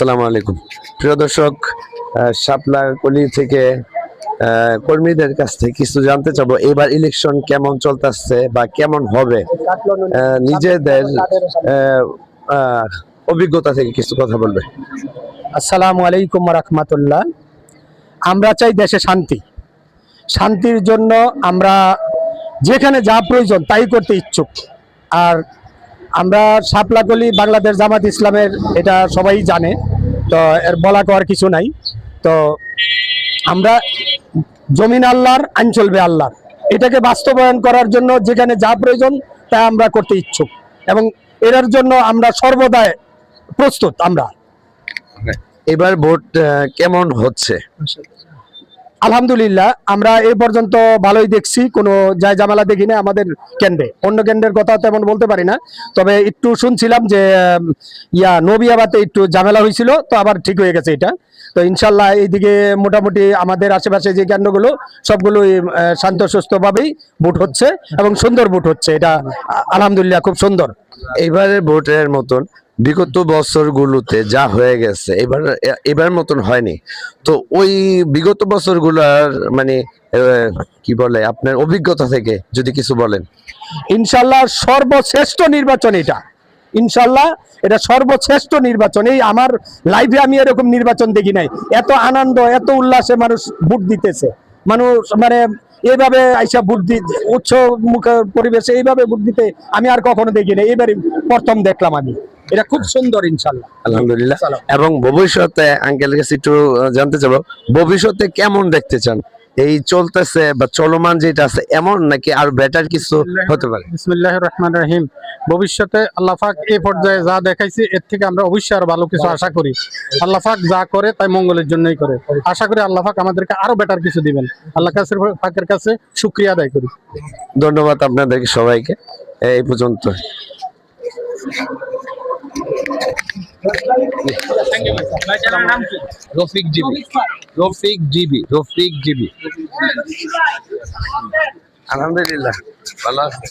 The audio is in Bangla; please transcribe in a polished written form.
আসসালামু আলাইকুম প্রিয় দর্শক, শাপলাকলি থেকে কর্মীদের কাছ থেকে কিছু জানতে চাবো। এবার ইলেকশন কেমন চলতেছে বা কেমন হবে, নিজেদের অভিজ্ঞতা থেকে কিছু কথা বলবে। আসসালামু আলাইকুম রাহমাতুল্লাহ। আমরা চাই দেশে শান্তি। শান্তির জন্য আমরা যেখানে যা প্রয়োজন তাই করতে ইচ্ছুক। আর আমরা শাপলাকলি বাংলাদেশ জামাত ইসলামের, এটা সবাই জানে, তো এর বলা করার কিছু নাই। তো আমরা জমিন আল্লাহর, আইন চলবে আল্লাহর, এটাকে বাস্তবায়ন করার জন্য যেখানে যা প্রয়োজন তা আমরা করতে ইচ্ছুক এবং এর জন্য আমরা সর্বদাই প্রস্তুত। আমরা এবার ভোট কেমন হচ্ছে? আলহামদুলিল্লাহ, আমরা এই পর্যন্ত ভালোই দেখছি, কোনো যায় জামালা দেখি না আমাদের কেন্দ্রে। অন্য কেন্দ্রের কথা তেমন বলতে পারি না, তবে একটু শুনছিলাম যে নবিয়াবাতে একটু ঝামেলা হয়েছিল, তো আবার ঠিক হয়ে গেছে এটা। তো ইনশাল্লাহ এইদিকে মোটামুটি আমাদের আশেপাশে যে কেন্দ্রগুলো সবগুলোই শান্ত সুস্থভাবেই ভোট হচ্ছে এবং সুন্দর ভোট হচ্ছে। এটা আলহামদুলিল্লাহ খুব সুন্দর। এবারের ভোটের মতন বিগত বছরগুলোতে যা হয়ে গেছে এবার মতন হয়নি। তো ওই বিগত বছরগুলোর মানে কি বলে, আপনার অভিজ্ঞতা থেকে যদি কিছু বলেন। ইনশাল্লাহ সর্বশ্রেষ্ঠ নির্বাচন এটা। ইনশাল্লাহ এটা সর্বশ্রেষ্ঠ নির্বাচন। এই আমার লাইফে আমি এরকম নির্বাচন দেখি নাই। এত আনন্দ, এত উল্লাসে মানুষ ভোট দিতেছে। মানুষ মানে এইভাবে আইসা ভোট দিতে, উৎসব মুখের পরিবেশে এইভাবে ভোট দিতে আমি আর কখনো দেখি নাই, এবারে প্রথম দেখলাম আমি। এটা খুব সুন্দর ইনশাল্লাহ। আলহামদুলিল্লাহ। এবং ভবিষ্যতে আঙ্কেলের কাছে একটু জানতে চাবো, ভবিষ্যতে কেমন দেখতে চান? এই চলতেছে বা চলমান যেটা আছে এমন, নাকি আর বেটার কিছু হতে পারে? বিসমিল্লাহির রহমানির রহিম। ভবিষ্যতে আল্লাহ পাক এই পর্যায়ে যা দেখাইছে এর থেকে আমরা অবশ্যই আরো ভালো কিছু আশা করি। আল্লাহ পাক যা করে তাই মঙ্গলের জন্যই করে। আশা করি আল্লাহ পাক আমাদেরকে আরো বেটার কিছু দিবেন। আল্লাহ পাকের কাছে শুকরিয়া আদায় করি। ধন্যবাদ আপনাদেরকে সবাইকে। এই পর্যন্ত। রফিক জিবি। আলহামদুলিল্লাহ ভালো আছে।